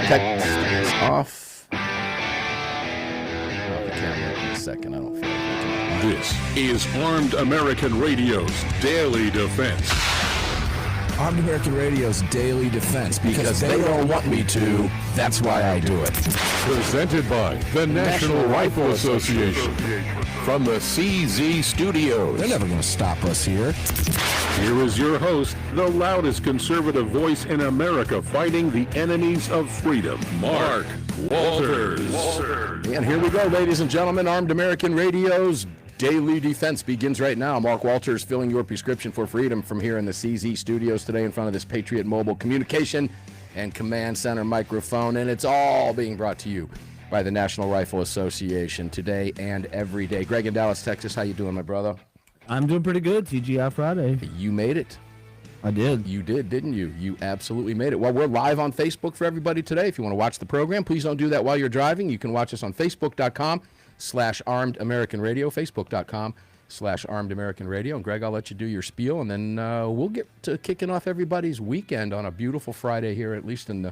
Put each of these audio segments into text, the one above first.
Text is off. I'll the camera in a second. I don't feel like it. This is Armed American Radio's Daily Defense. Armed American Radio's Daily Defense. Because they don't want me to, that's why I do it. Presented by the National Rifle Association. From the CZ Studios. They're never going to stop us here. Here is your host, the loudest conservative voice in America fighting the enemies of freedom, Mark Walters. And here we go, ladies and gentlemen. Armed American Radio's Daily Defense begins right now. Mark Walters filling your prescription for freedom from here in the CZ Studios today in front of this Patriot Mobile Communication and Command Center microphone. And it's all being brought to you by the National Rifle Association today and every day. Greg in Dallas, Texas, how you doing, my brother? I'm doing pretty good. TGI Friday. You made it. I did. You did, didn't you? You absolutely made it. Well, we're live on Facebook for everybody today. If you want to watch the program, please don't do that while you're driving. You can watch us on Facebook.com/Armed American Radio, Facebook.com/Armed American Radio. And Greg, I'll let you do your spiel, and then we'll get to kicking off everybody's weekend on a beautiful Friday here, at least in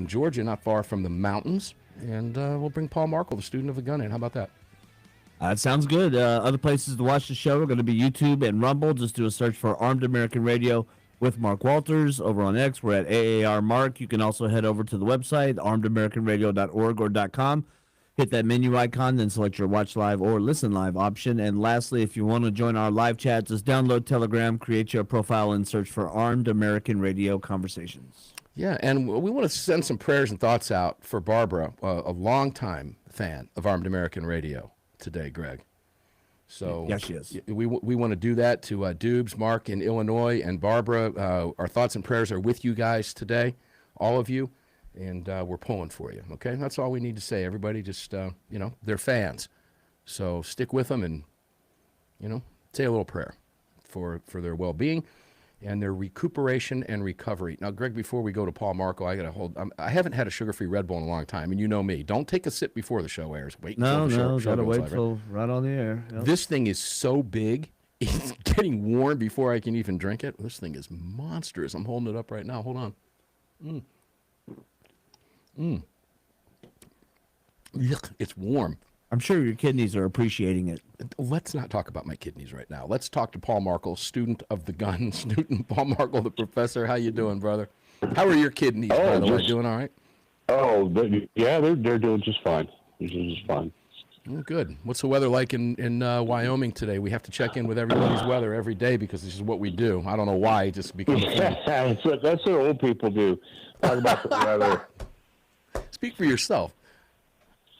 Georgia, not far from the mountains. And we'll bring Paul Markel, the student of the gun, in. How about that? That sounds good. Other places to watch the show are going to be YouTube and Rumble. Just do a search for Armed American Radio with Mark Walters. Over on X, we're at AAR Mark. You can also head over to the website, armedamericanradio.org or .com. Hit that menu icon, then select your watch live or listen live option. And lastly, if you want to join our live chat, just download Telegram, create your profile, and search for Armed American Radio Conversations. Yeah, and we want to send some prayers and thoughts out for Barbara, a longtime fan of Armed American Radio today, Greg. So yes, she is. We want to do that to Dubes, Mark in Illinois, and Barbara. Our thoughts and prayers are with you guys today, all of you, and we're pulling for you, okay? That's all we need to say. Everybody just, they're fans. So stick with them and, say a little prayer for their well-being and their recuperation and recovery. Now, Greg, before we go to Paul Markel, I haven't had a sugar-free Red Bull in a long time, and you know me. Don't take a sip before the show airs. Wait until the show gotta goes wait live, till right on the air. Yep. This thing is so big, it's getting warm before I can even drink it. This thing is monstrous. I'm holding it up right now. Hold on. Yuck, it's warm. I'm sure your kidneys are appreciating it. Let's not talk about my kidneys right now. Let's talk to Paul Markel, student of the gun, student Paul Markel, the professor. How you doing, brother? How are your kidneys, by the way? Doing all right? Oh, yeah, they're doing just fine. They're doing just fine. Oh, good. What's the weather like in Wyoming today? We have to check in with everybody's weather every day because this is what we do. I don't know why. It just becomes a thing. That's what old people do. Talk about the weather. Speak for yourself.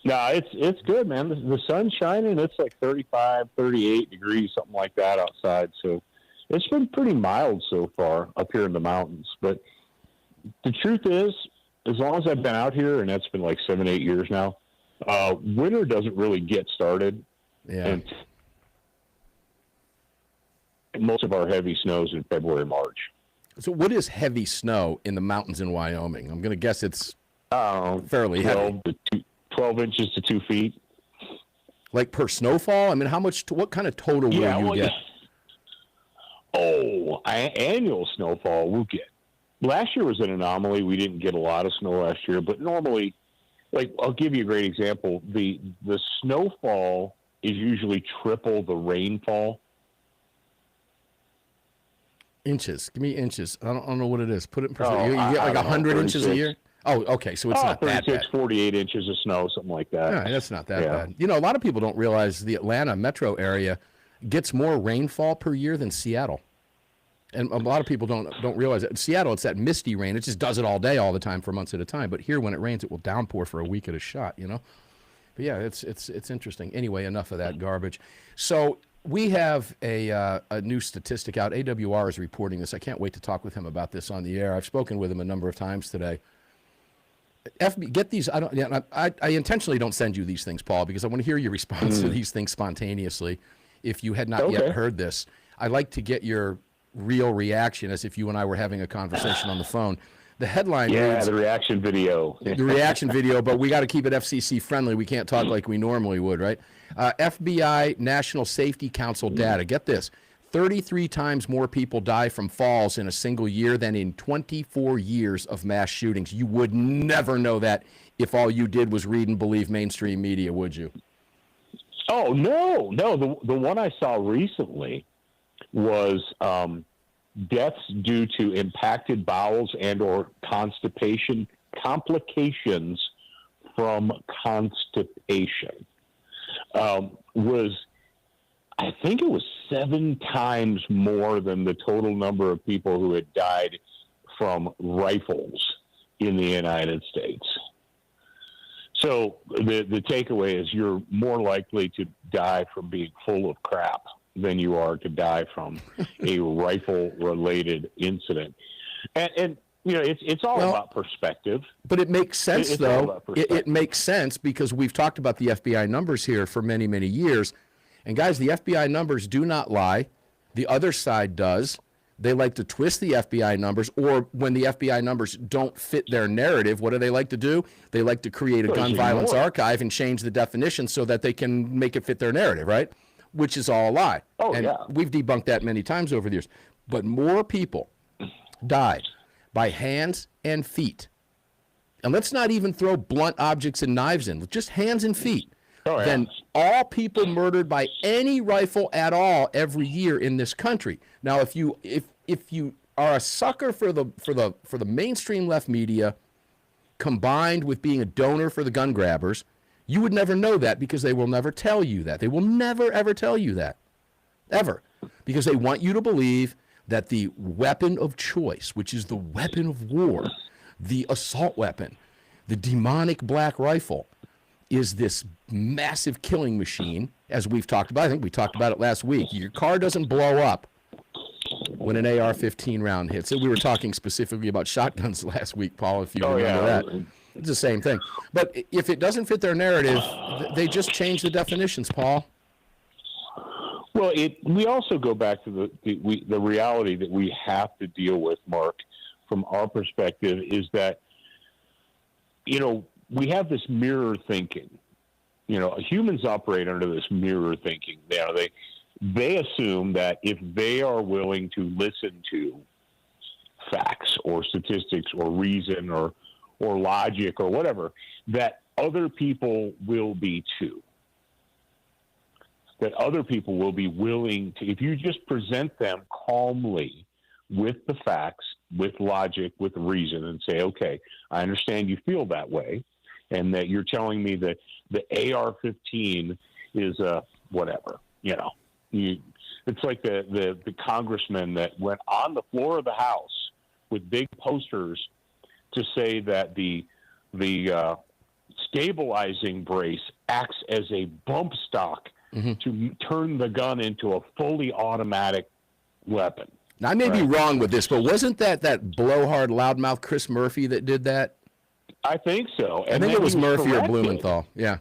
No, it's good, man. The sun's shining. It's like 35, 38 degrees, something like that outside. So it's been pretty mild so far up here in the mountains. But the truth is, as long as I've been out here, and that's been like 7, 8 years now, winter doesn't really get started. Yeah. And most of our heavy snows in February, March. So what is heavy snow in the mountains in Wyoming? I'm going to guess it's fairly heavy. 12 inches to 2 feet. Like per snowfall? I mean, what kind of total will you get? Annual snowfall we'll get. Last year was an anomaly. We didn't get a lot of snow last year, but normally, like, I'll give you a great example. The snowfall is usually triple the rainfall. Inches. Give me inches. I don't know what it is. Put it in perspective. You get like 100 inches a year? Oh, okay. So it's not that bad. 48 inches of snow, something like that. Yeah, that's not that bad. A lot of people don't realize the Atlanta metro area gets more rainfall per year than Seattle. And a lot of people don't realize that. In Seattle, it's that misty rain. It just does it all day, all the time, for months at a time. But here, when it rains, it will downpour for a week at a shot, But yeah, it's interesting. Anyway, enough of that garbage. So we have a new statistic out. AWR is reporting this. I can't wait to talk with him about this on the air. I've spoken with him a number of times today. Get these. I intentionally don't send you these things, Paul, because I want to hear your response to these things spontaneously. If you had not yet heard this, I like to get your real reaction as if you and I were having a conversation on the phone. The headline reads, the reaction video. The reaction video, but we got to keep it FCC friendly. We can't talk like we normally would, right? FBI National Safety Council data. Get this. 33 times more people die from falls in a single year than in 24 years of mass shootings. You would never know that if all you did was read and believe mainstream media, would you? Oh, no. The one I saw recently was deaths due to impacted bowels and or constipation, complications from constipation. I think it was 7 times more than the total number of people who had died from rifles in the United States. So the takeaway is you're more likely to die from being full of crap than you are to die from a rifle-related incident. And you know, it's all about perspective. But it makes sense, It's all though. about perspective. It makes sense because we've talked about the FBI numbers here for many, many years. And, guys, the FBI numbers do not lie. The other side does. They like to twist the FBI numbers, or when the FBI numbers don't fit their narrative, what do they like to do? They like to create a gun violence archive and change the definition so that they can make it fit their narrative, right? Which is all a lie. Oh, and yeah. we've debunked that many times over the years. But more people died by hands and feet. And let's not even throw blunt objects and knives in, just hands and feet. Than all people murdered by any rifle at all every year in this country. Now, if you are a sucker for the mainstream left media, combined with being a donor for the gun grabbers, you would never know that because they will never tell you that. They will never ever tell you that, ever, because they want you to believe that the weapon of choice, which is the weapon of war, the assault weapon, the demonic black rifle, is this massive killing machine, as we've talked about. I think we talked about it last week. Your car doesn't blow up when an AR-15 round hits it. We were talking specifically about shotguns last week, Paul, if you remember that. It's the same thing. But if it doesn't fit their narrative, they just change the definitions, Paul. Well, we also go back to the reality that we have to deal with, Mark, from our perspective, is that, you know, we have this mirror thinking. You know, humans operate under this mirror thinking. You know, they assume that if they are willing to listen to facts or statistics or reason or logic or whatever, that other people will be too. That other people will be willing to, if you just present them calmly with the facts, with logic, with reason, and say, okay, I understand you feel that way, and that you're telling me that the AR-15 is whatever, you know. It's like the congressman that went on the floor of the House with big posters to say that the stabilizing brace acts as a bump stock to turn the gun into a fully automatic weapon. Now, I may be wrong with this, but wasn't that blowhard loudmouth Chris Murphy that did that? I think so. I think it was Murphy or Blumenthal. Yeah.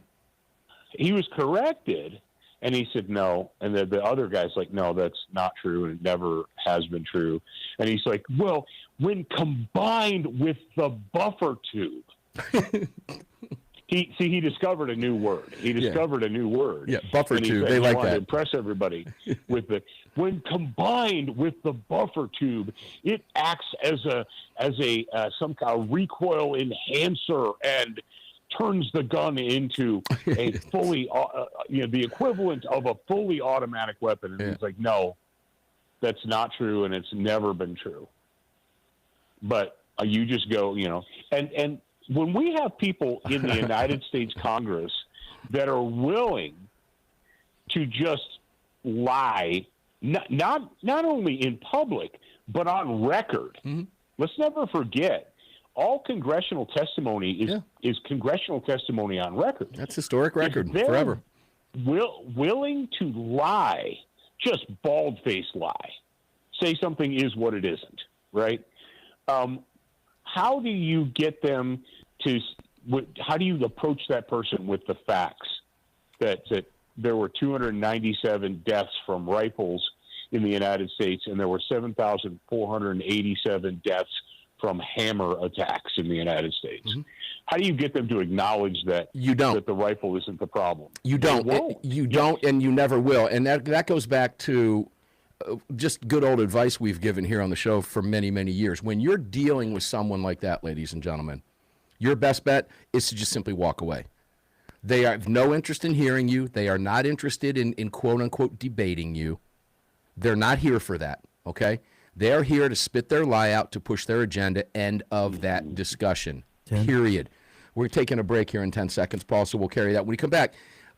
He was corrected, and he said no. And the other guy's like, no, that's not true, and it never has been true. And he's like, well, when combined with the buffer tube. He discovered a new word. He discovered a new word. Yeah, buffer and tube. Said, they like wanted that. To impress everybody with when combined with the buffer tube, it acts as a some kind of recoil enhancer and turns the gun into a fully the equivalent of a fully automatic weapon. And he's like, no, that's not true, and it's never been true. But you just go, you know, and when we have people in the United States Congress that are willing to just lie, not only in public, but on record, let's never forget, all congressional testimony is congressional testimony on record. That's historic record If forever. Willing to lie, just bald-faced lie, say something is what it isn't, right? How do you get them to? How do you approach that person with the facts that there were 297 deaths from rifles in the United States, and there were 7,487 deaths from hammer attacks in the United States? How do you get them to acknowledge that you don't? That the rifle isn't the problem? You don't. You don't, and you never will. And that goes back to just good old advice we've given here on the show for many, many years. When you're dealing with someone like that, ladies and gentlemen, your best bet is to just simply walk away. They have no interest in hearing you. They are not interested in quote unquote debating you. They're not here for that, okay? They're here to spit their lie out, to push their agenda. End of that discussion, period. We're taking a break here in 10 seconds, Paul, so we'll carry that. When we come back,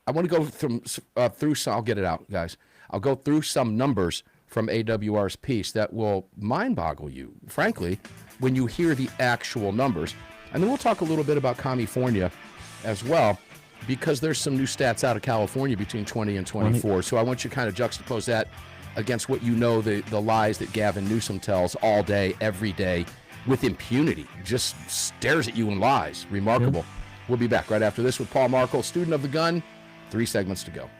I want to go through some, I'll get it out, guys. I'll go through some numbers from AWR's piece that will mind-boggle you, frankly, when you hear the actual numbers. And then we'll talk a little bit about California as well, because there's some new stats out of California between 20 and 24. So I want you to kind of juxtapose that against what you know, the lies that Gavin Newsom tells all day, every day, with impunity. Just stares at you and lies. Remarkable. We'll be back right after this with Paul Markel, student of the gun. 3 segments to go.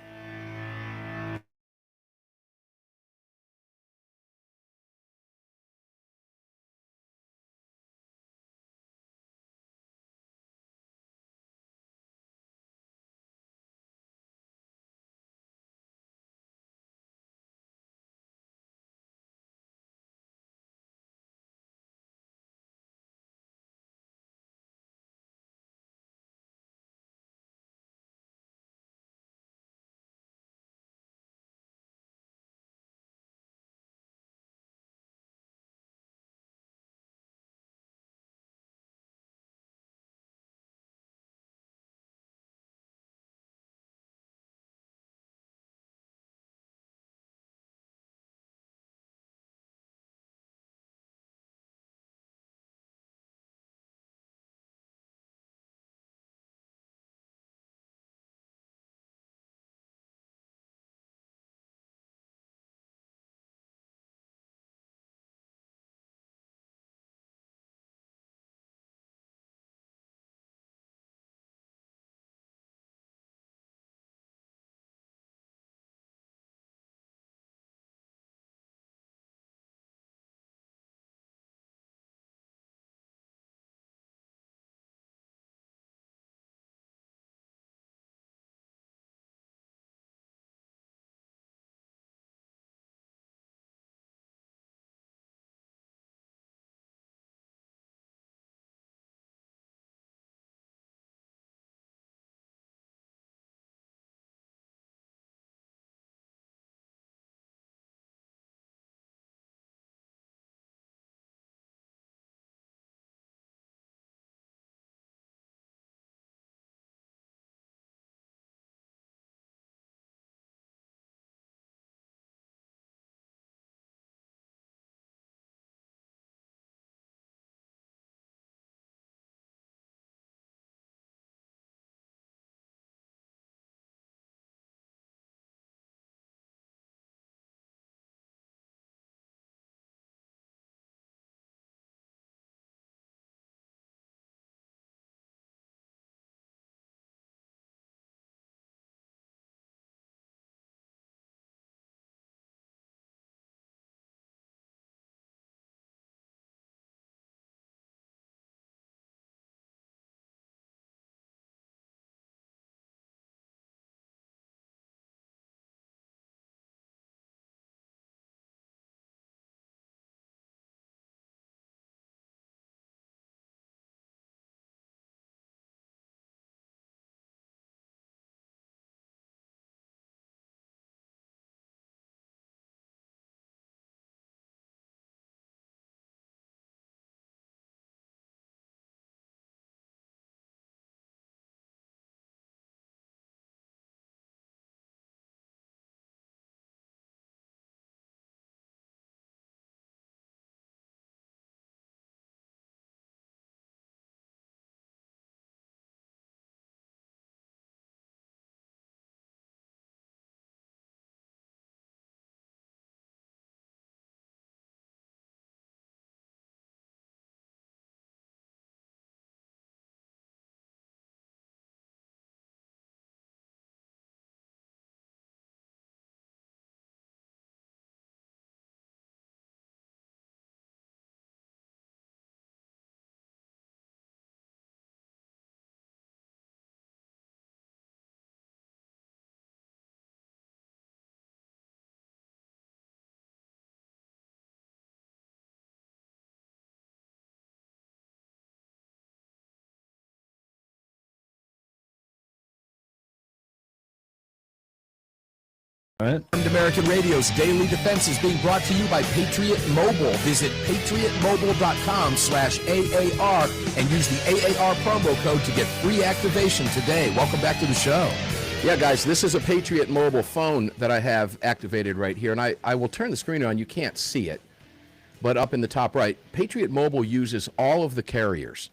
Right. Armed American Radio's Daily Defense is being brought to you by Patriot Mobile. Visit patriotmobile.com/AAR and use the AAR promo code to get free activation today. Welcome back to the show. Yeah, guys, this is a Patriot mobile phone that I have activated right here, and I will turn the screen on. You can't see it, but up in the top right, Patriot Mobile uses all of the carriers.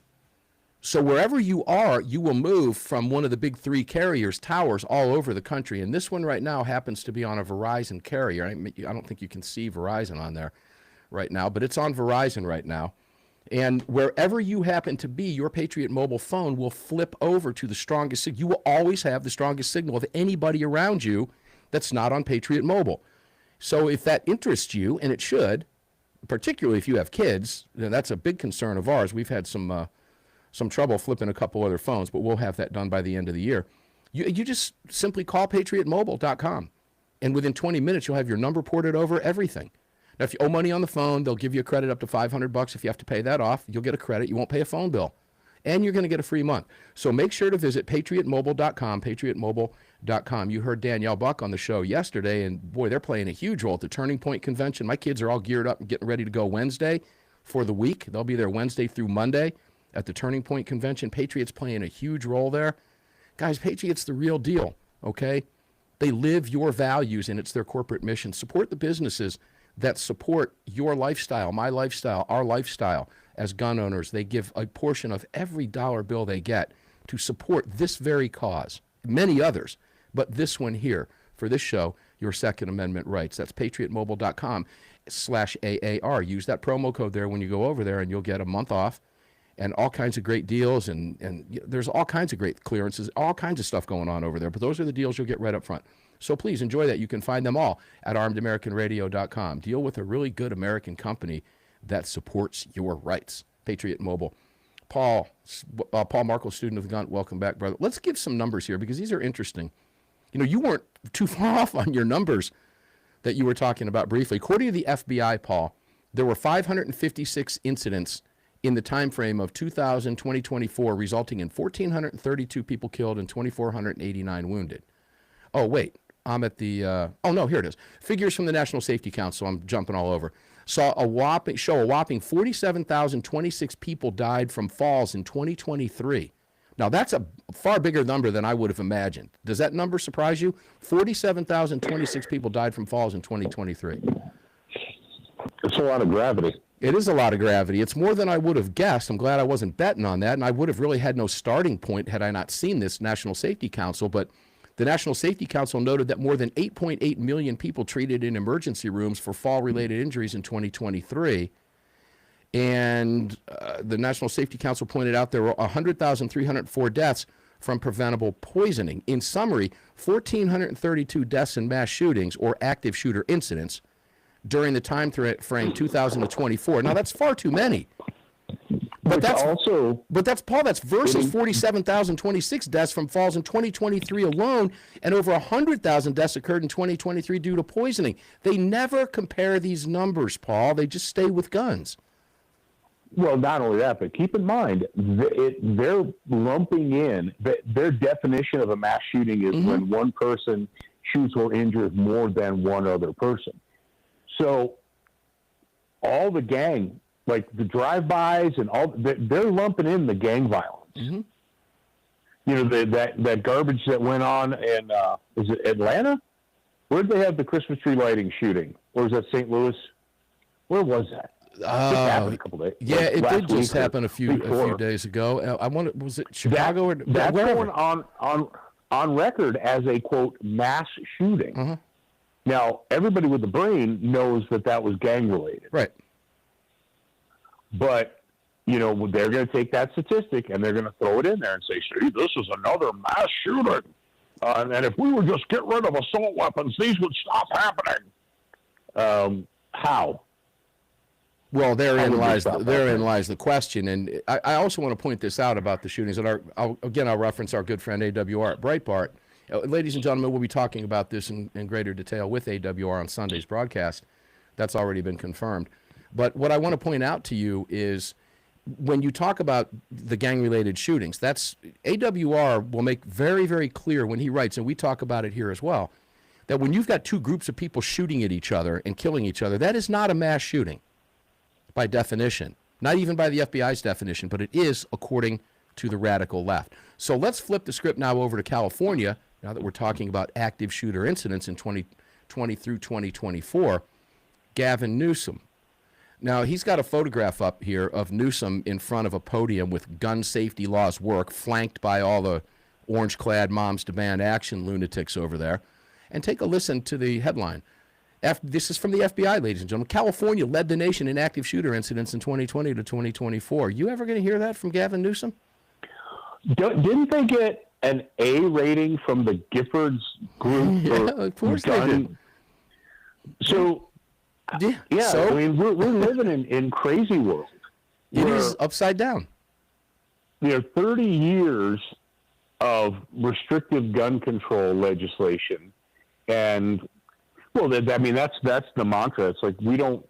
So wherever you are, you will move from one of the big three carriers, towers all over the country. And this one right now happens to be on a Verizon carrier. I don't think you can see Verizon on there right now, but it's on Verizon right now. And wherever you happen to be, your Patriot mobile phone will flip over to the strongest signal. You will always have the strongest signal of anybody around you that's not on Patriot Mobile. So if that interests you, and it should, particularly if you have kids, then that's a big concern of ours. We've had some trouble flipping a couple other phones, but we'll have that done by the end of the year. You just simply call patriotmobile.com, and within 20 minutes, you'll have your number ported over, everything. Now, if you owe money on the phone, they'll give you a credit up to $500. If you have to pay that off, you'll get a credit. You won't pay a phone bill, and you're going to get a free month. So make sure to visit patriotmobile.com, patriotmobile.com. You heard Danielle Buck on the show yesterday, and boy, they're playing a huge role at the Turning Point Convention. My kids are all geared up and getting ready to go Wednesday for the week. They'll be there Wednesday through Monday at the Turning Point Convention. Patriots playing a huge role there. Guys, Patriots the real deal, okay? They live your values, and it's their corporate mission. Support the businesses that support your lifestyle, my lifestyle, our lifestyle as gun owners. They give a portion of every dollar bill they get to support this very cause, many others, but this one here, for this show, your Second Amendment rights. That's patriotmobile.com/AAR. Use that promo code there when you go over there, and you'll get a month off and all kinds of great deals, and there's all kinds of great clearances, all kinds of stuff going on over there, but those are the deals you'll get right up front. So please enjoy that. You can find them all at armedamericanradio.com. Deal with a really good American company that supports your rights. Patriot Mobile. Paul Markel-Student of the Gun, welcome back, brother. Let's give some numbers here because these are interesting. You know, you weren't too far off on your numbers that you were talking about briefly. According to the FBI, Paul, there were 556 incidents in the time frame of 2024, resulting in 1,432 people killed and 2,489 wounded. Oh, wait, I'm at the, oh no, here it is. Figures from the National Safety Council, I'm jumping all over, show a whopping 47,026 people died from falls in 2023. Now, that's a far bigger number than I would have imagined. Does that number surprise you? 47,026 people died from falls in 2023. It's a lot of gravity. It is a lot of gravity. It's more than I would have guessed. I'm glad I wasn't betting on that, and I would have really had no starting point had I not seen this National Safety Council. But the National Safety Council noted that more than 8.8 million people treated in emergency rooms for fall-related injuries in 2023. And the National Safety Council pointed out there were 100,304 deaths from preventable poisoning. In summary, 1,432 deaths in mass shootings or active shooter incidents during the time frame 2000 to 24. Now, that's far too many. But that's Paul, that's versus 47,026 deaths from falls in 2023 alone, and over 100,000 deaths occurred in 2023 due to poisoning. They never compare these numbers, Paul. They just stay with guns. Well, not only that, but keep in mind, they're lumping in, their definition of a mass shooting is when one person shoots or injures more than one other person. So all the gang, like the drive-bys and all, they're lumping in the gang violence. Mm-hmm. You know, that garbage that went on in, is it Atlanta? Where did they have the Christmas tree lighting shooting? Or was that St. Louis? Where was that? It happened a couple days. Yeah, it did just happen a few days ago. Was it Chicago? That's going on record as a, quote, mass shooting. Mm-hmm. Now, everybody with the brain knows that was gang-related. Right. But, you know, they're going to take that statistic and they're going to throw it in there and say, see, this is another mass shooting. And if we would just get rid of assault weapons, these would stop happening. How? Well, therein lies the question. And I also want to point this out about the shootings. And I'll reference our good friend AWR at Breitbart. Ladies and gentlemen, we'll be talking about this in greater detail with AWR on Sunday's broadcast. That's already been confirmed. But what I want to point out to you is when you talk about the gang-related shootings, that's AWR will make very, very clear when he writes, and we talk about it here as well, that when you've got two groups of people shooting at each other and killing each other, that is not a mass shooting by definition. Not even by the FBI's definition, but it is according to the radical left. So let's flip the script now over to California, now that we're talking about active shooter incidents in 2020 through 2024. Gavin Newsom. Now, he's got a photograph up here of Newsom in front of a podium with gun safety laws work, flanked by all the orange-clad moms demand action lunatics over there. And take a listen to the headline. This is from the FBI, ladies and gentlemen. California led the nation in active shooter incidents in 2020 to 2024. You ever going to hear that from Gavin Newsom? Didn't they get an A rating from the Giffords group? Yeah, of course they did. So, yeah, so, I mean, we're living in crazy world. It is upside down. 30 years of restrictive gun control legislation, and well, I mean, that's the mantra. It's like we don't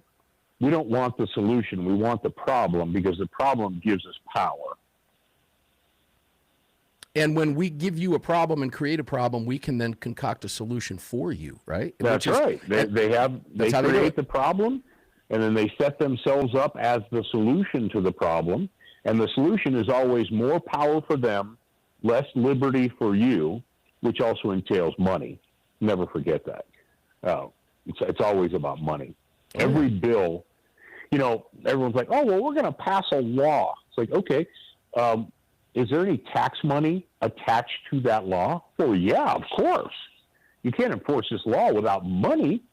want the solution, we want the problem, because the problem gives us power. And when we give you a problem and create a problem, we can then concoct a solution for you, right? That's right. They create the problem, and then they set themselves up as the solution to the problem. And the solution is always more power for them, less liberty for you, which also entails money. Never forget that. It's always about money. Every bill, everyone's like, oh, well, we're going to pass a law. It's like, okay, is there any tax money attached to that law? Well, yeah, of course. You can't enforce this law without money.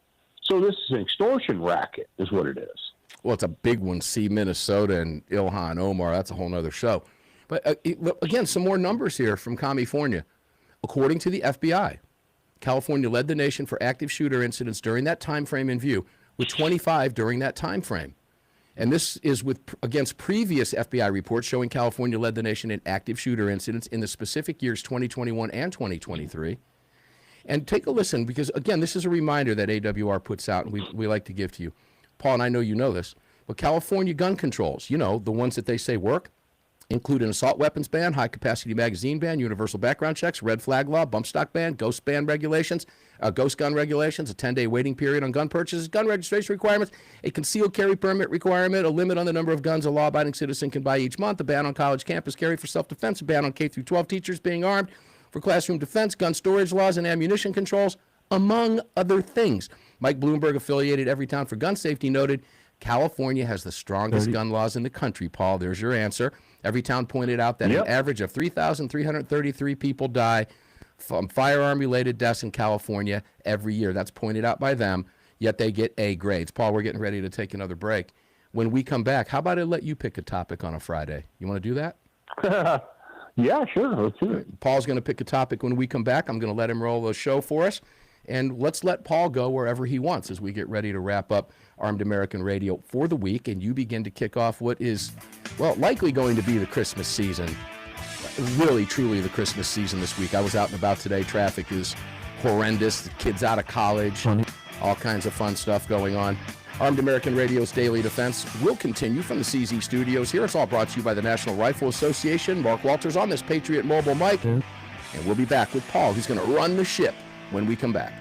So this is an extortion racket, is what it is. Well, it's a big one. See Minnesota and Ilhan Omar. That's a whole nother show. But again, some more numbers here from California. According to the FBI, California led the nation for active shooter incidents during that time frame in view, with 25 during that time frame. And this is against previous FBI reports showing California led the nation in active shooter incidents in the specific years 2021 and 2023. And take a listen, because, again, this is a reminder that AWR puts out, and we like to give to you. Paul, and I know you know this, but California gun controls, the ones that they say work, include an assault weapons ban, high-capacity magazine ban, universal background checks, red flag law, bump stock ban, ghost gun regulations, a 10-day waiting period on gun purchases, gun registration requirements, a concealed carry permit requirement, a limit on the number of guns a law-abiding citizen can buy each month, a ban on college campus carry for self-defense, a ban on K-12 teachers being armed for classroom defense, gun storage laws, and ammunition controls, among other things. Mike Bloomberg, affiliated Everytown for Gun Safety, noted, California has the strongest gun laws in the country, Paul. There's your answer. Everytown pointed out that an average of 3,333 people die from firearm-related deaths in California every year. That's pointed out by them, yet they get A grades. Paul, we're getting ready to take another break. When we come back, how about I let you pick a topic on a Friday? You want to do that? Yeah, sure. Let's do it. Paul's going to pick a topic when we come back. I'm going to let him roll a show for us. And let's let Paul go wherever he wants as we get ready to wrap up Armed American Radio for the week. And you begin to kick off what is, well, likely going to be the Christmas season. Really, truly the Christmas season this week. I was out and about today. Traffic is horrendous. The kids out of college. All kinds of fun stuff going on. Armed American Radio's Daily Defense will continue from the CZ studios here. It's all brought to you by the National Rifle Association. Mark Walters on this Patriot Mobile mic. And we'll be back with Paul, who's going to run the ship when we come back.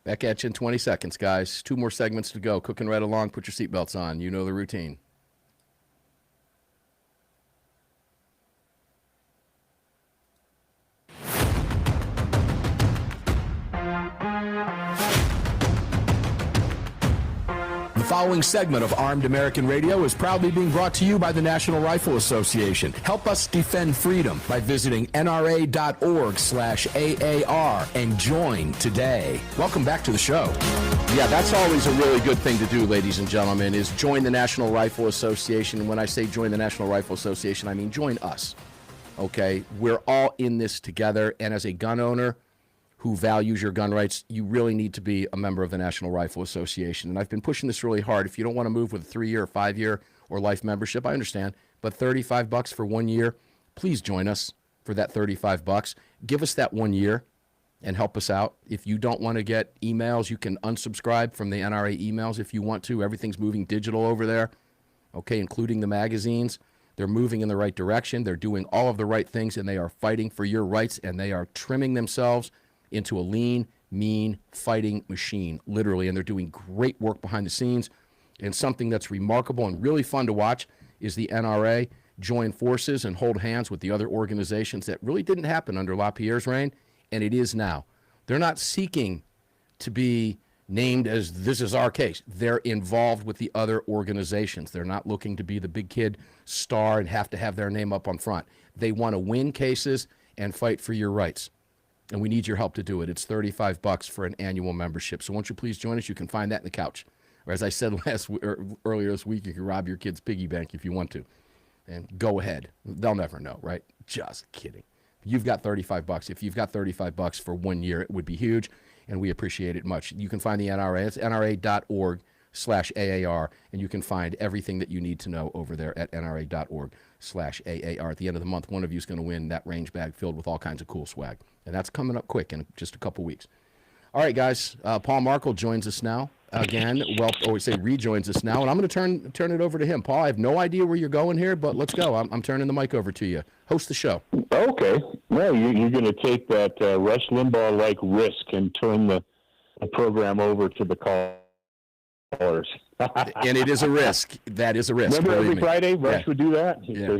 Back at you in 20 seconds, guys. 2 more segments to go. Cooking right along. Put your seatbelts on. You know the routine. The following segment of Armed American Radio is proudly being brought to you by the National Rifle Association. Help us defend freedom by visiting nra.org/AAR and join today. Welcome back to the show. Yeah, that's always a really good thing to do, ladies and gentlemen, is join the National Rifle Association. When I say join the National Rifle Association, I mean join us. Okay? We're all in this together, and as a gun owner who values your gun rights, you really need to be a member of the National Rifle Association. And I've been pushing this really hard. If you don't want to move with a 3-year or 5-year or life membership, I understand. But $35 for 1 year, please join us for that $35. Give us that 1 year and help us out. If you don't want to get emails, you can unsubscribe from the NRA emails if you want to. Everything's moving digital over there, okay, including the magazines. They're moving in the right direction. They're doing all of the right things, and they are fighting for your rights, and they are trimming themselves into a lean, mean fighting machine, literally. And they're doing great work behind the scenes. And something that's remarkable and really fun to watch is the NRA join forces and hold hands with the other organizations. That really didn't happen under LaPierre's reign, and it is now. They're not seeking to be named as this is our case. They're involved with the other organizations. They're not looking to be the big kid star and have to have their name up on front. They want to win cases and fight for your rights. And we need your help to do it. It's $35 for an annual membership. So won't you please join us? You can find that in the couch. Or as I said earlier this week, you can rob your kid's piggy bank if you want to. And go ahead. They'll never know, right? Just kidding. You've got $35. If you've got $35 for 1 year, it would be huge, and we appreciate it much. You can find the NRA. It's nra.org/AAR, and you can find everything that you need to know over there at nra.org/AAR. At the end of the month, one of you is going to win that range bag filled with all kinds of cool swag. And that's coming up quick in just a couple weeks. All right, guys. Paul Markel joins us now again. Well, or we say rejoins us now, and I'm going to turn it over to him. Paul, I have no idea where you're going here, but let's go. I'm turning the mic over to you. Host the show. Okay. Well, you're going to take that Rush Limbaugh-like risk and turn the program over to the callers. And it is a risk. That is a risk. Remember every Friday, Rush would do that? Yeah. So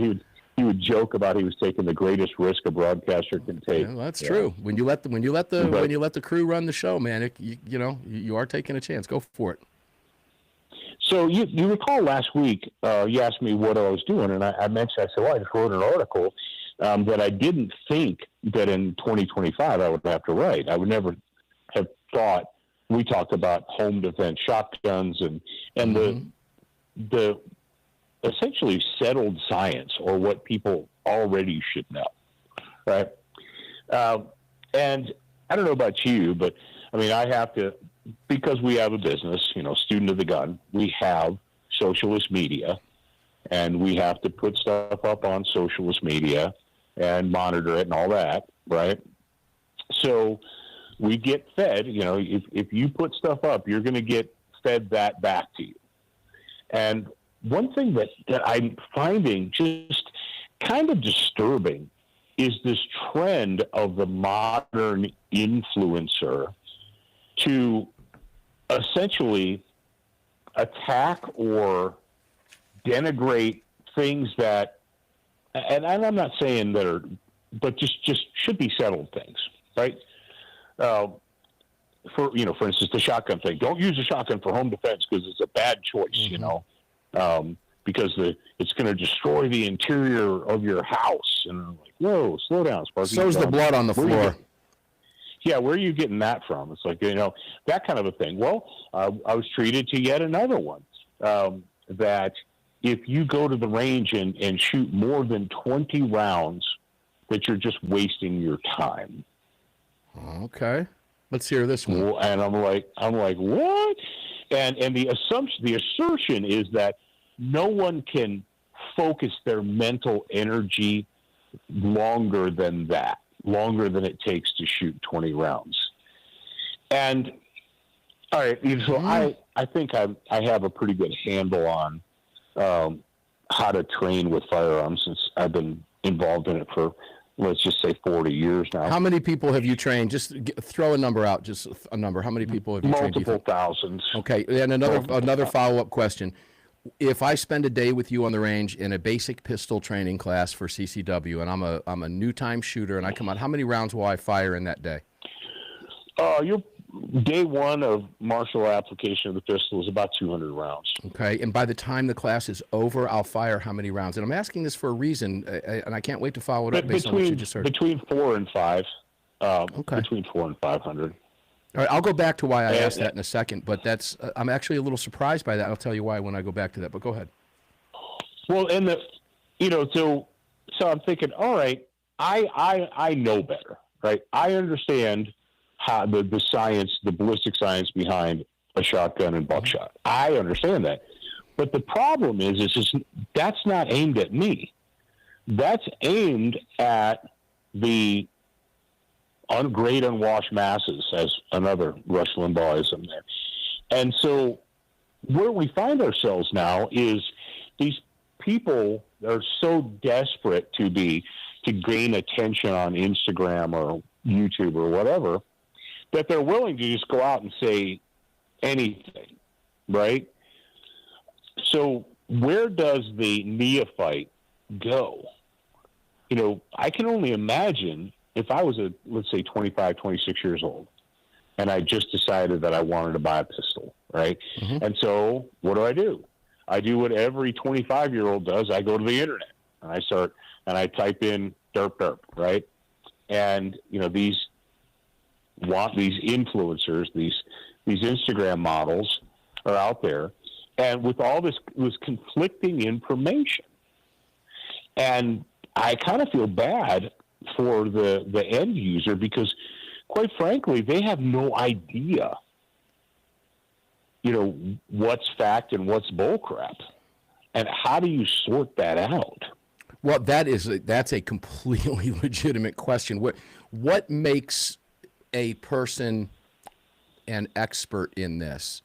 he would joke about he was taking the greatest risk a broadcaster can take. Yeah, well, that's true. When you let the crew run the show, man, you are taking a chance. Go for it. So you recall last week you asked me what I was doing, and I mentioned, I said, well, I just wrote an article that I didn't think that in 2025 I would have to write. I would never have thought. We talked about home defense shotguns and the essentially settled science, or what people already should know, right? And I don't know about you, but I mean, I have to, because we have a business, student of the gun, we have socialist media, and we have to put stuff up on socialist media and monitor it and all that, right? So we get fed, if you put stuff up, you're going to get fed that back to you. And one thing that I'm finding just kind of disturbing is this trend of the modern influencer to essentially attack or denigrate things that, and I'm not saying that are, but just should be settled things, right? For instance, the shotgun thing. Don't use a shotgun for home defense because it's a bad choice, because it's going to destroy the interior of your house. And I'm like, whoa, slow down, Sparky. So's the blood on the floor. Where are you getting that from? It's like, that kind of a thing. Well, I was treated to yet another one, that if you go to the range and shoot more than 20 rounds, that you're just wasting your time. Okay. Let's hear this one. And I'm like, what? And the assertion is that no one can focus their mental energy longer than it takes to shoot 20 rounds. And all right, so I think I have a pretty good handle on how to train with firearms, since I've been involved in it for let's just say 40 years now. How many people have you trained? Just throw a number out, just a number. How many people have you trained? Multiple thousands. Okay, and another follow-up question. If I spend a day with you on the range in a basic pistol training class for CCW, and I'm a new time shooter, and I come out, how many rounds will I fire in that day? Your day one of martial application of the pistol is about 200 rounds. Okay, and by the time the class is over, I'll fire how many rounds? And I'm asking this for a reason, and I can't wait to follow it up based on what you just heard. Between 4 and 5. Okay. Between 4 and 500. All right, I'll go back to why I asked that in a second, but that's I'm actually a little surprised by that. I'll tell you why when I go back to that, but go ahead. Well, and so I'm thinking, all right, I know better, right? I understand how the science, the ballistic science behind a shotgun and buckshot. I understand that. But the problem is that's not aimed at me. That's aimed at the great unwashed masses, as another Rush Limbauhism there. And so where we find ourselves now is these people are so desperate to gain attention on Instagram or YouTube or whatever, that they're willing to just go out and say anything, right? So where does the neophyte go? I can only imagine if I was let's say 25, 26 years old, and I just decided that I wanted to buy a pistol, right? Mm-hmm. And so what do? I do what every 25-year-old does. I go to the internet and I type in derp, right? And these influencers, these Instagram models are out there, and with all this conflicting information, and I kind of feel bad for the end user because, quite frankly, they have no idea, what's fact and what's bullcrap, and how do you sort that out? Well, that's a completely legitimate question. What makes a person an expert in this?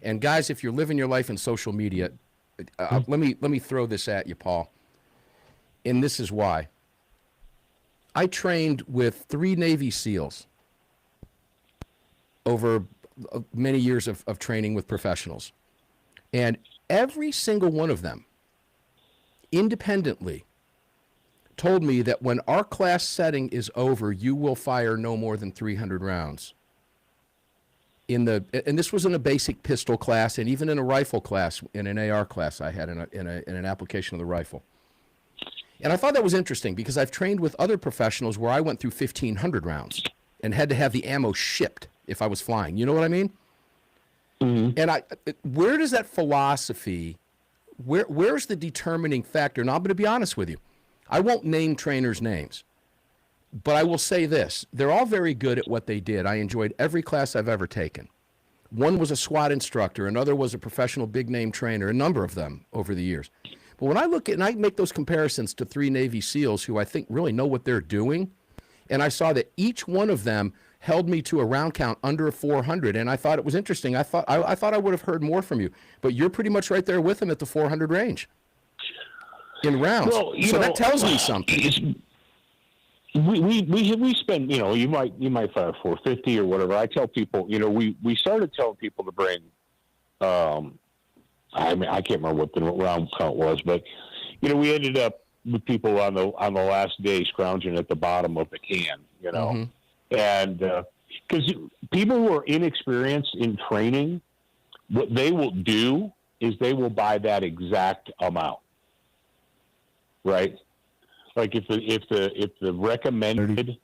And guys, if you're living your life in social media, let me throw this at you, Paul. And this is why. I trained with 3 Navy SEALs over many years of training with professionals. And every single one of them, independently, told me that when our class setting is over, you will fire no more than 300 rounds. And this was in a basic pistol class, and even in a rifle class, in an AR class I had in an application of the rifle. And I thought that was interesting because I've trained with other professionals where I went through 1,500 rounds and had to have the ammo shipped if I was flying. You know what I mean? Mm-hmm. And where does that philosophy, where's the determining factor? And I'm going to be honest with you. I won't name trainers' names, but I will say this. They're all very good at what they did. I enjoyed every class I've ever taken. One was a SWAT instructor. Another was a professional big-name trainer, a number of them over the years. But when I look at, and I make those comparisons to 3 Navy SEALs who I think really know what they're doing, and I saw that each one of them held me to a round count under 400, and I thought it was interesting. I thought I would have heard more from you, but you're pretty much right there with them at the 400 range in rounds. Well, so that tells me something. We spend, you might fire 450 or whatever. I tell people, we started telling people to bring, I can't remember what the round count was, but we ended up with people on the last day scrounging at the bottom of the can, mm-hmm. And because people who are inexperienced in training, what they will do is they will buy that exact amount, right? Like if the recommended,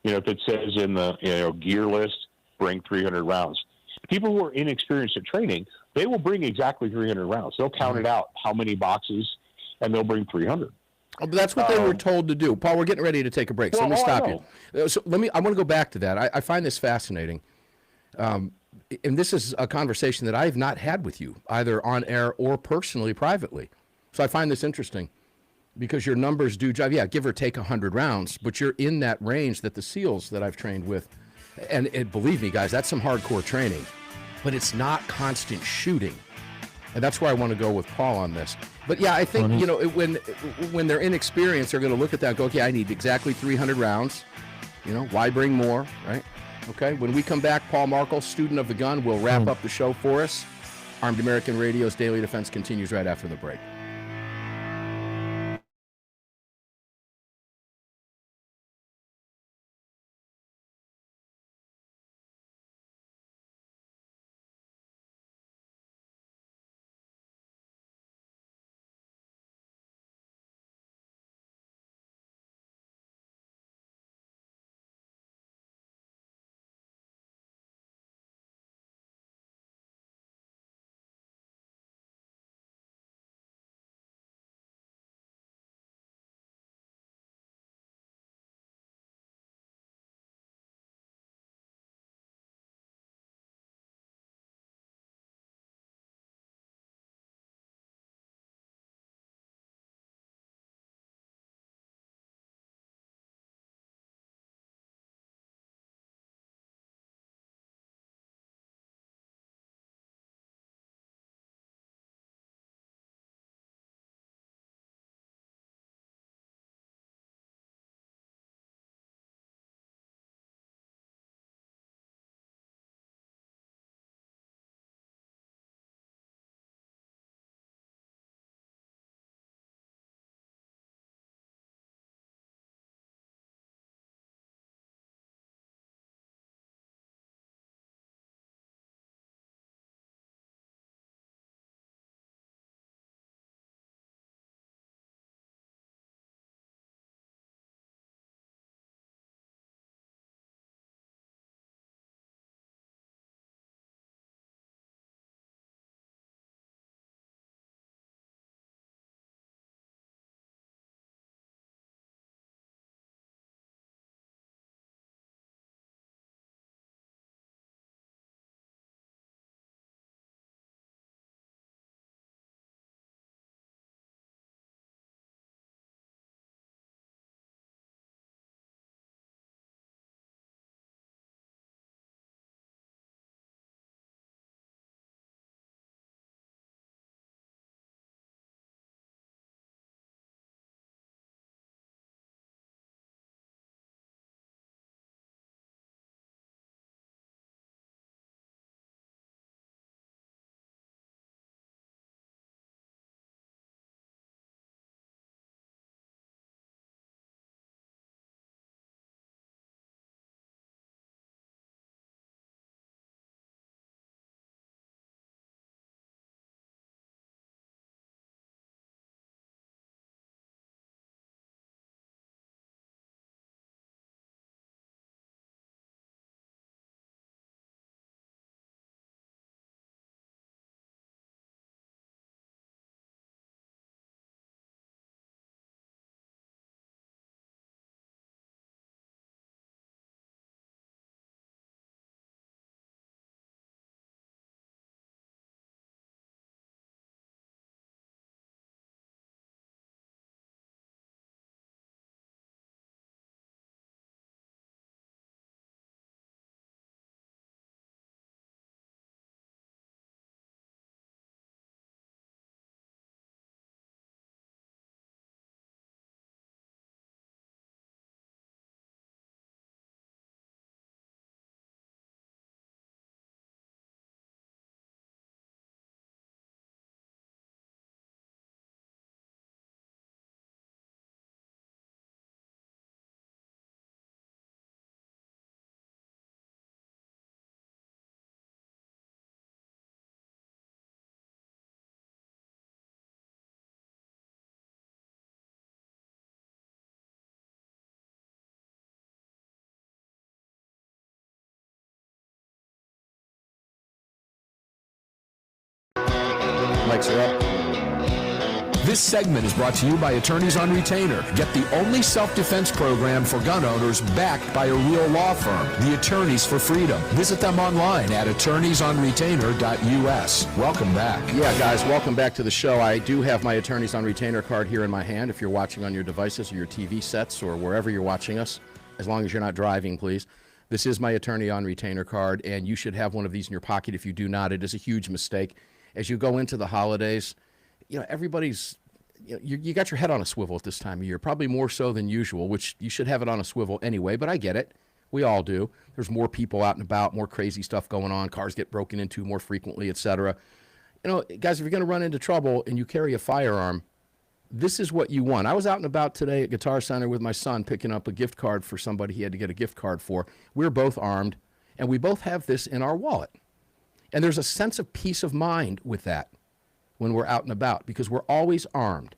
if it says in the gear list, bring 300 rounds. People who are inexperienced at training, they will bring exactly 300 rounds. They'll count it out how many boxes, and they'll bring 300. Oh, but that's what they were told to do. Paul, we're getting ready to take a break, so let me stop you. So I want to go back to that. I find this fascinating. And this is a conversation that I have not had with you, either on air or personally, privately. So I find this interesting because your numbers do jive. Yeah, give or take 100 rounds, but you're in that range that the SEALs that I've trained with. And believe me, guys, that's some hardcore training. But it's not constant shooting. And that's where I want to go with Paul on this. But yeah, I think, when they're inexperienced, they're going to look at that and go, okay, I need exactly 300 rounds. Why bring more, right? Okay, when we come back, Paul Markel, student of the gun, will wrap up the show for us. Armed American Radio's Daily Defense continues right after the break. Mics are up. This segment is brought to you by Attorneys on Retainer. Get the only self-defense program for gun owners backed by a real law firm, the Attorneys for Freedom. Visit them online at attorneysonretainer.us. Welcome back. Yeah, guys, welcome back to the show. I do have my Attorneys on Retainer card here in my hand. If you're watching on your devices or your TV sets or wherever you're watching us, as long as you're not driving, please. This is my Attorney on Retainer card, and you should have one of these in your pocket. If you do not, it is a huge mistake. as you go into the holidays, everybody's, you got your head on a swivel at this time of year, probably more so than usual, which you should have it on a swivel anyway, but I get it. We all do. There's more people out and about, more crazy stuff going on. Cars get broken into more frequently, etc. Guys, if you're going to run into trouble and you carry a firearm, this is what you want. I was out and about today at Guitar Center with my son picking up a gift card for somebody he had to get a gift card for. We're both armed, and we both have this in our wallet. And there's a sense of peace of mind with that when we're out and about because we're always armed.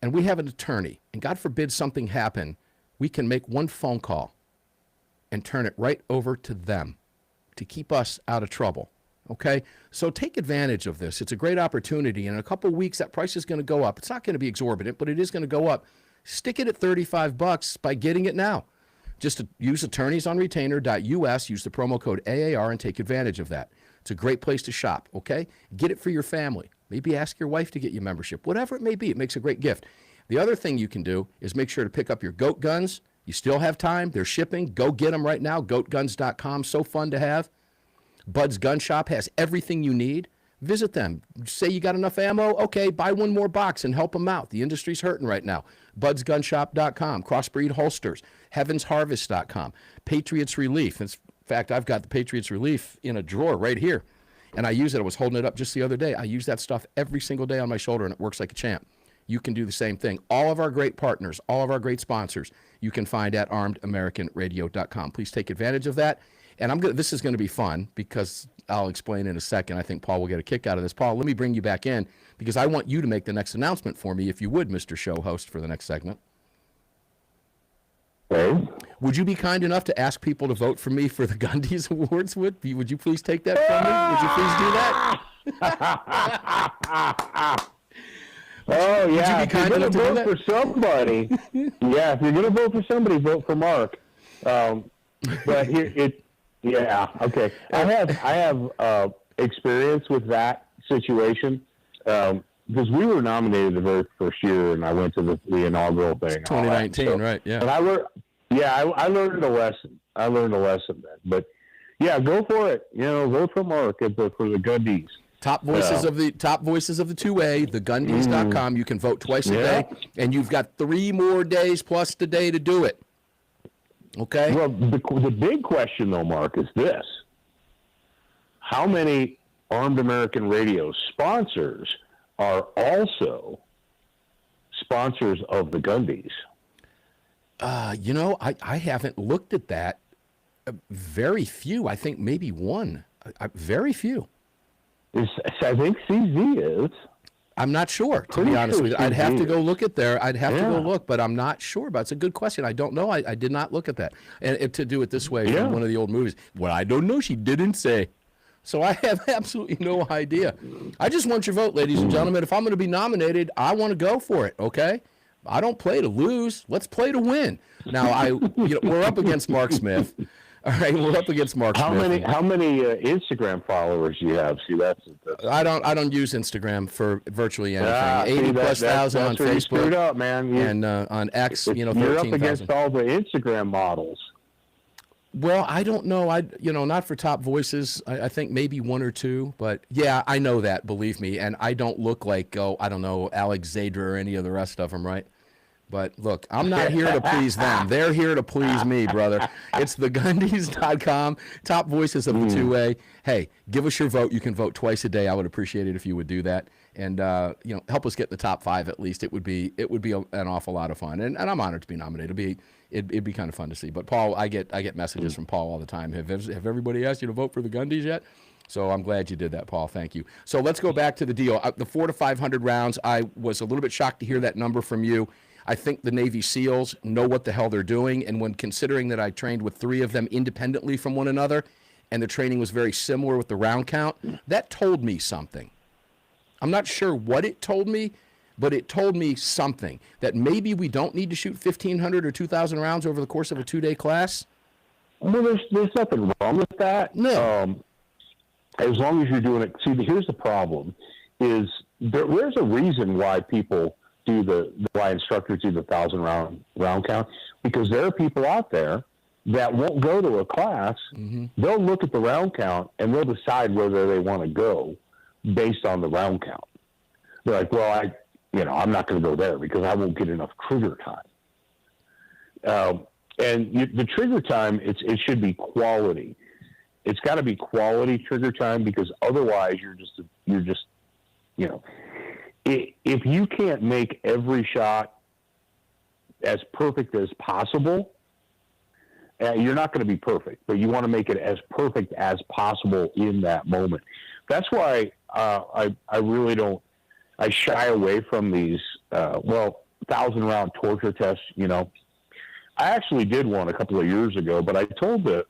And we have an attorney, and God forbid something happen, we can make one phone call and turn it right over to them to keep us out of trouble. Okay? So take advantage of this. It's a great opportunity. In a couple of weeks, that price is going to go up. It's not going to be exorbitant, but it is going to go up. Stick it at $35 by getting it now. Just to use attorneysonretainer.us, use the promo code AAR, and take advantage of that. It's a great place to shop, okay? Get it for your family. Maybe ask your wife to get you membership. Whatever it may be, it makes a great gift. The other thing you can do is make sure to pick up your goat guns. You still have time. They're shipping. Go get them right now. goatguns.com. So fun to have. Bud's Gun Shop has everything you need. Visit them. Say you got enough ammo? Okay, buy one more box and help them out. The industry's hurting right now. budsgunshop.com. Crossbreed Holsters. heavensharvest.com. Patriots Relief. In fact, I've got the Patriots Relief in a drawer right here. And I use it. I was holding it up just the other day. I use that stuff every single day on my shoulder, and it works like a champ. You can do the same thing. All of our great partners, all of our great sponsors, you can find at armedamericanradio.com. Please take advantage of that. And this is going to be fun because I'll explain in a second. I think Paul will get a kick out of this. Paul, let me bring you back in because I want you to make the next announcement for me, if you would, Mr. Show Host, for the next segment. Okay. Would you be kind enough to ask people to vote for me for the Gundy's Awards? Would you please take that from me? Would you please do that? Oh, yeah. If you're going to vote for somebody, yeah, if you're going to vote for somebody, vote for Mark. But yeah, okay. I have experience with that situation because we were nominated the very first year, and I went to the inaugural thing. 2019, right? Yeah. And I learned a lesson. I learned a lesson then. But yeah, go for it. Vote for Mark for the Gundys. Top voices of the 2A, thegundys.com. You can vote twice a day, and you've got 3 more days plus today to do it. Okay? Well, the big question, though, Mark, is this. How many Armed American Radio sponsors are also sponsors of the Gundys? I haven't looked at that. Very few. I think maybe one. Very few. I think CZ is. I'm not sure, to be honest with you. I'd have to go look at there. I'd have to go look, but I'm not sure. But it's a good question. I don't know. I did not look at that. And to do it this way from one of the old movies, well, I don't know. She didn't say. So I have absolutely no idea. I just want your vote, ladies and gentlemen. If I'm going to be nominated, I want to go for it, okay? I don't play to lose. Let's play to win. Now, we're up against Mark Smith. All right, we're up against Mark Smith. How many Instagram followers do you have? See, that's I don't use Instagram for virtually anything. 80,000+ on Facebook. You screwed up, man. And on X, 13,000. You're up against all the Instagram models. Well, I don't know. Not for top voices. I think maybe 1 or 2. But yeah, I know that. Believe me, and I don't look like I don't know, Alex Zadra or any of the rest of them, right? But look, I'm not here to please them. They're here to please me, brother. It's thegundys.com, top voices of the 2A. Hey, give us your vote. You can vote twice a day. I would appreciate it if you would do that. And, help us get the top 5 at least. It would be an awful lot of fun. And I'm honored to be nominated. It'd be kind of fun to see. But Paul, I get messages from Paul all the time. Have everybody asked you to vote for the Gundys yet? So I'm glad you did that, Paul. Thank you. So let's go back to the deal. The 400 to 500 rounds, I was a little bit shocked to hear that number from you. I think the Navy SEALs know what the hell they're doing, and when considering that I trained with 3 of them independently from one another, and the training was very similar with the round count, that told me something. I'm not sure what it told me, but it told me something, that maybe we don't need to shoot 1,500 or 2,000 rounds over the course of a 2-day class. Well, there's nothing wrong with that. No. As long as you're doing it. See, here's the problem, is there's a reason why people why instructors do the 1,000 round count, because there are people out there that won't go to a class. They'll look at the round count and they'll decide whether they want to go. based on the round count. They're like, well, I'm not going to go there because I won't get enough trigger time. The trigger time, it should be quality. It's got to be quality trigger time, because otherwise you're just, if you can't make every shot as perfect as possible, you're not going to be perfect, but you want to make it as perfect as possible in that moment. That's why I really don't. I shy away from these 1,000-round torture tests. I actually did one a couple of years ago, but I told the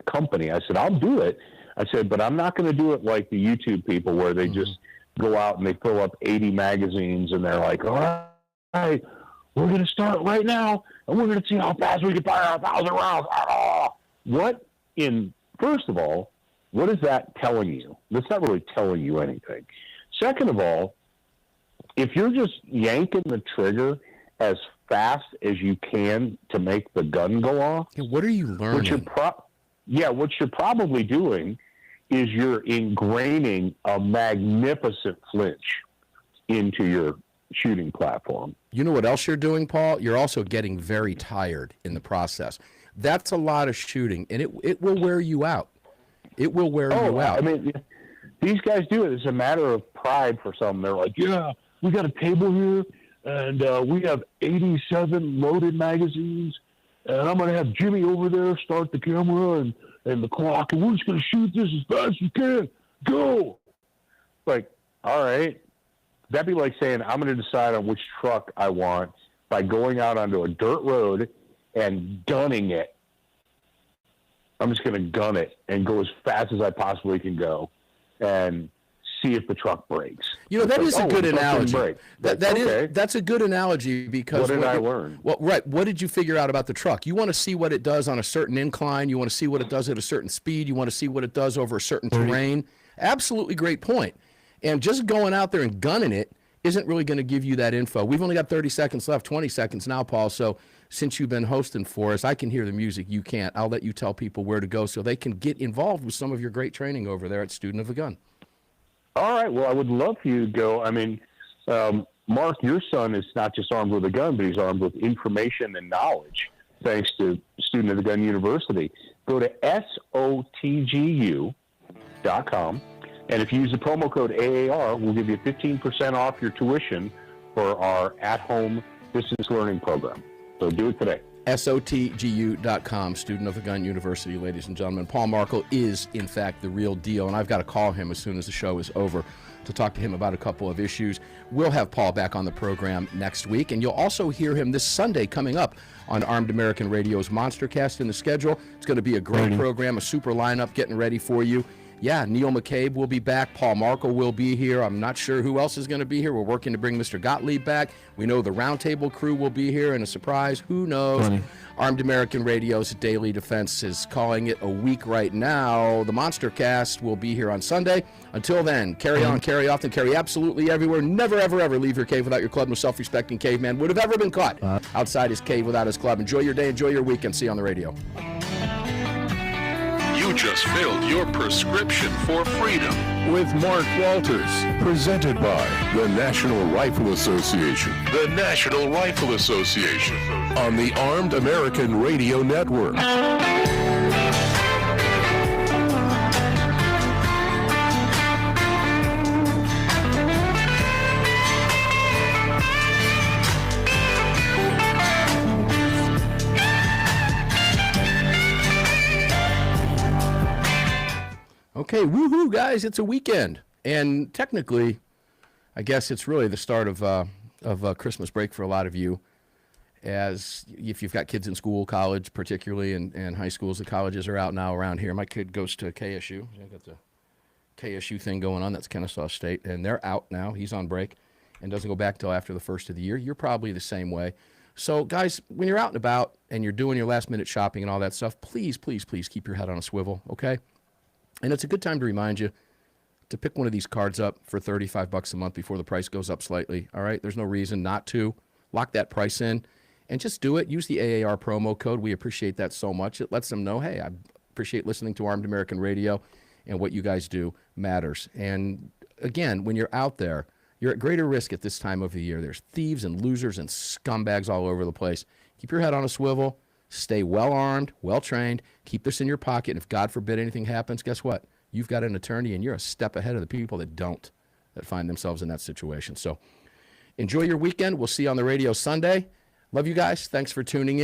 company, I said, I'll do it. I said, but I'm not going to do it like the YouTube people where they just go out and they fill up 80 magazines and they're like, all right, we're going to start right now, and we're going to see how fast we can fire 1,000 rounds. First of all, what is that telling you? That's not really telling you anything. Second of all, if you're just yanking the trigger as fast as you can to make the gun go off, what are you learning? What you're probably doing is you're ingraining a magnificent flinch into your shooting platform. You know what else you're doing, Paul? You're also getting very tired in the process. That's a lot of shooting, and it will wear you out. It will wear you out. I mean, these guys do it. It's a matter of pride for some. They're like, yeah, we got a table here, and we have 87 loaded magazines, and I'm going to have Jimmy over there start the camera and the clock, and we're just going to shoot this as fast as we can. Go! Like, all right. That'd be like saying, I'm going to decide on which truck I want by going out onto a dirt road and gunning it. I'm just going to gun it and go as fast as I possibly can go and see if the truck breaks. That is a good analogy. Okay. That's a good analogy, because what did I learn? Well, right. What did you figure out about the truck? You want to see what it does on a certain incline. You want to see what it does at a certain speed. You want to see what it does over a certain terrain. Absolutely great point. And just going out there and gunning it isn't really going to give you that info. We've only got 30 seconds left, 20 seconds now, Paul. So since you've been hosting for us, I can hear the music. You can't. I'll let you tell people where to go so they can get involved with some of your great training over there at Student of the Gun. All right. Well, I would love for you to go. I mean, Mark, your son is not just armed with a gun, but he's armed with information and knowledge, thanks to Student of the Gun University. Go to SOTGU.com. And if you use the promo code AAR, we'll give you 15% off your tuition for our at-home distance learning program. So do it today. SOTGU.com, Student of the Gun University, ladies and gentlemen. Paul Markel is, in fact, the real deal, and I've got to call him as soon as the show is over to talk to him about a couple of issues. We'll have Paul back on the program next week, and you'll also hear him this Sunday coming up on Armed American Radio's Monstercast in the schedule. It's going to be a great program, a super lineup getting ready for you. Yeah, Neil McCabe will be back. Paul Markel will be here. I'm not sure who else is going to be here. We're working to bring Mr. Gottlieb back. We know the Roundtable crew will be here, and a surprise, who knows? Armed American Radio's Daily Defense is calling it a week right now. The Monstercast will be here on Sunday. Until then, carry on, carry often, carry absolutely everywhere. Never, ever, ever leave your cave without your club. No self-respecting caveman would have ever been caught outside his cave without his club. Enjoy your day. Enjoy your weekend. See you on the radio. You just filled your prescription for freedom with Mark Walters, presented by the National Rifle Association. The National Rifle Association on the Armed American Radio Network. Okay, woohoo, guys! It's a weekend, and technically, I guess it's really the start of Christmas break for a lot of you. As if you've got kids in school, college, particularly, and high schools, the colleges are out now around here. My kid goes to KSU. I got the KSU thing going on. That's Kennesaw State, and they're out now. He's on break, and doesn't go back till after the first of the year. You're probably the same way. So, guys, when you're out and about and you're doing your last-minute shopping and all that stuff, please, please, please keep your head on a swivel, okay? And it's a good time to remind you to pick one of these cards up for $35 a month before the price goes up slightly, all right? There's no reason not to. Lock that price in and just do it. Use the AAR promo code. We appreciate that so much. It lets them know, hey, I appreciate listening to Armed American Radio, and what you guys do matters. And again, when you're out there, you're at greater risk at this time of the year. There's thieves and losers and scumbags all over the place. Keep your head on a swivel. Stay well-armed, well-trained. Keep this in your pocket. And if, God forbid, anything happens, guess what? You've got an attorney, and you're a step ahead of the people that don't, that find themselves in that situation. So enjoy your weekend. We'll see you on the radio Sunday. Love you guys. Thanks for tuning in.